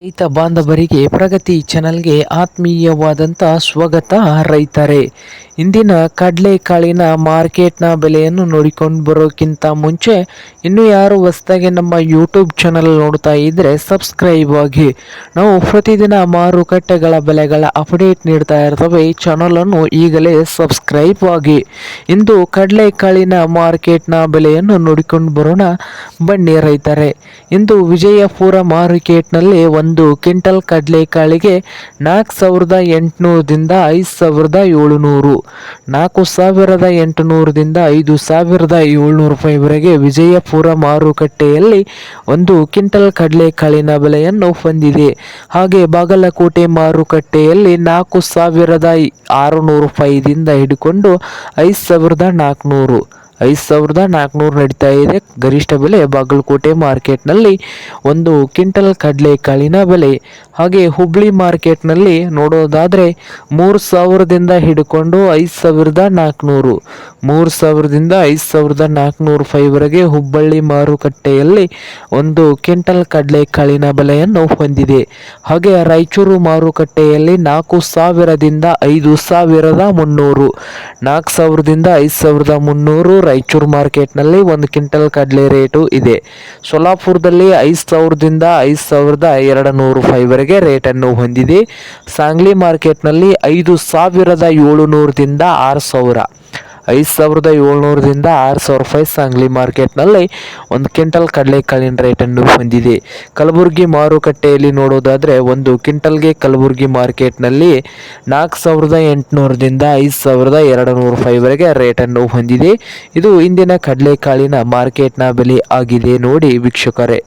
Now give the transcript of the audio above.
ರೈತ ಬಾಂಧವರಿಗೆ ಪ್ರಗತಿ ಚಾನಲ್ಗೆ ಆತ್ಮೀಯವಾದಂಥ ಸ್ವಾಗತ. ರೈತರೇ, ಇಂದಿನ ಕಡಲೆಕಾಳಿನ ಮಾರ್ಕೆಟ್ನ ಬೆಲೆಯನ್ನು ನೋಡಿಕೊಂಡು ಬರೋಕ್ಕಿಂತ ಮುಂಚೆ ಇನ್ನೂ ಯಾರು ಹೊಸದಾಗಿ ನಮ್ಮ ಯೂಟ್ಯೂಬ್ ಚಾನಲ್ ನೋಡ್ತಾ ಇದ್ದರೆ ಸಬ್ಸ್ಕ್ರೈಬ್ ಆಗಿ. ನಾವು ಪ್ರತಿದಿನ ಮಾರುಕಟ್ಟೆಗಳ ಬೆಲೆಗಳ ಅಪ್ಡೇಟ್ ನೀಡ್ತಾ ಇರ್ತವೆ. ಈ ಚಾನಲನ್ನು ಈಗಲೇ ಸಬ್ಸ್ಕ್ರೈಬ್ ಆಗಿ. ಇಂದು ಕಡಲೆಕಾಳಿನ ಮಾರ್ಕೆಟ್ನ ಬೆಲೆಯನ್ನು ನೋಡಿಕೊಂಡು ಬರೋಣ ಬನ್ನಿ ರೈತರೇ. ಇಂದು ವಿಜಯಪುರ ಮಾರ್ಕೆಟ್ನಲ್ಲಿ ಒಂದು ಕ್ವಿಂಟಲ್ ಕಡಲೆಕಾಳಿಗೆ 4,800ದಿಂದ 5,700, 4,800ದಿಂದ 5,700 ರೂಪಾಯಿವರೆಗೆ ವಿಜಯಪುರ ಮಾರುಕಟ್ಟೆಯಲ್ಲಿ ಒಂದು ಕ್ವಿಂಟಲ್ ಕಡಲೆಕಾಳಿನ ಬೆಲೆಯನ್ನು ಹೊಂದಿದೆ. ಹಾಗೆ ಬಾಗಲಕೋಟೆ ಮಾರುಕಟ್ಟೆಯಲ್ಲಿ 4,600 ರೂಪಾಯಿದಿಂದ ಹಿಡ್ಕೊಂಡು 5,400 ನಡೀತಾ ಇದೆ. ಗರಿಷ್ಠ ಬೆಲೆ ಬಾಗಲಕೋಟೆ ಮಾರ್ಕೆಟ್ನಲ್ಲಿ ಒಂದು ಕ್ವಿಂಟಲ್ ಕಡಲೆಕಾಳಿನ ಬೆಲೆ. ಹಾಗೆ ಹುಬ್ಳಿ ಮಾರ್ಕೆಟ್ನಲ್ಲಿ ನೋಡೋದಾದರೆ 3,000ದಿಂದ ಹಿಡ್ಕೊಂಡು 5,400, 3,000ದಿಂದ 5,400 ರೂಪಾಯಿವರೆಗೆ ಹುಬ್ಬಳ್ಳಿ ಮಾರುಕಟ್ಟೆಯಲ್ಲಿ ಒಂದು ಕ್ವಿಂಟಲ್ ಕಡಲೆಕಾಳಿನ ಬೆಲೆಯನ್ನು ಹೊಂದಿದೆ. ಹಾಗೆ ರಾಯಚೂರು ಮಾರುಕಟ್ಟೆಯಲ್ಲಿ 4,000ದಿಂದ 5,300, 4,000ದಿಂದ 5,300 ರಾಯಚೂರು ಮಾರ್ಕೆಟ್ನಲ್ಲಿ ಒಂದು ಕ್ವಿಂಟಲ್ ಕಡಲೆ ರೇಟು ಇದೆ. ಸೊಲ್ಲಾಪುರದಲ್ಲಿ 5,000ದಿಂದ 5,200 ರೂಪಾಯಿವರೆಗೆ ರೇಟನ್ನು ಹೊಂದಿದೆ. ಸಾಂಗ್ಲಿ ಮಾರ್ಕೆಟ್ನಲ್ಲಿ 5,700ದಿಂದ 6,000, 5,700ದಿಂದ 6,000 ರೂಪಾಯಿ ಸಾಂಗ್ಲಿ ಮಾರ್ಕೆಟ್ನಲ್ಲಿ ಒಂದು ಕ್ವಿಂಟಲ್ ಕಡಲೆಕಾಳಿನ ರೇಟನ್ನು ಹೊಂದಿದೆ. ಕಲಬುರಗಿ ಮಾರುಕಟ್ಟೆಯಲ್ಲಿ ನೋಡೋದಾದರೆ ಒಂದು ಕ್ವಿಂಟಲ್ಗೆ ಕಲಬುರಗಿ ಮಾರ್ಕೆಟ್ನಲ್ಲಿ 4,800ದಿಂದ 5,200 ರೂಪಾಯಿವರೆಗೆ ರೇಟನ್ನು ಹೊಂದಿದೆ. ಇದು ಇಂದಿನ ಕಡಲೆಕಾಳಿನ ಮಾರ್ಕೆಟ್ನ ಬೆಲೆ ಆಗಿದೆ ನೋಡಿ ವೀಕ್ಷಕರೇ.